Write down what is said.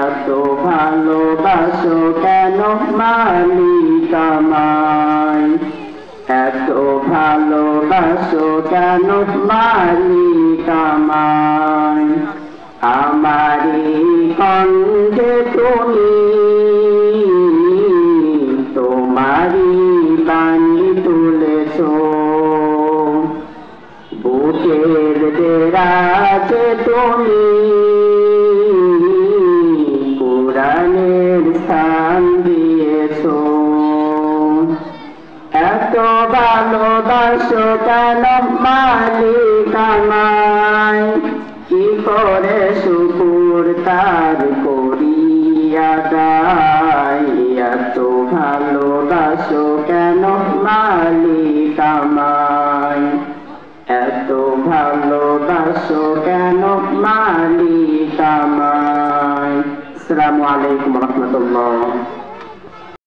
এত ভালোবাসো কেন মালিক আমায়, এত ভালোবাসো কেন মালিক আমায়। আমারি কণ্ঠে তুমি তোমারি বাণী তুলেছো, বুকের দেরাজে তুমি কোরআনের স্থান দিয়েছো। এত ভালোবাসো কেন মালিক আমায়, কি করে শুকুর তার করি আদায়। এত ভালোবাসো কেন মালিক আমায়, এত ভালোবাসো কেন মালিক আমায়। আসসালামু আলাইকুম ওয়া রাহমাতুল্লাহ।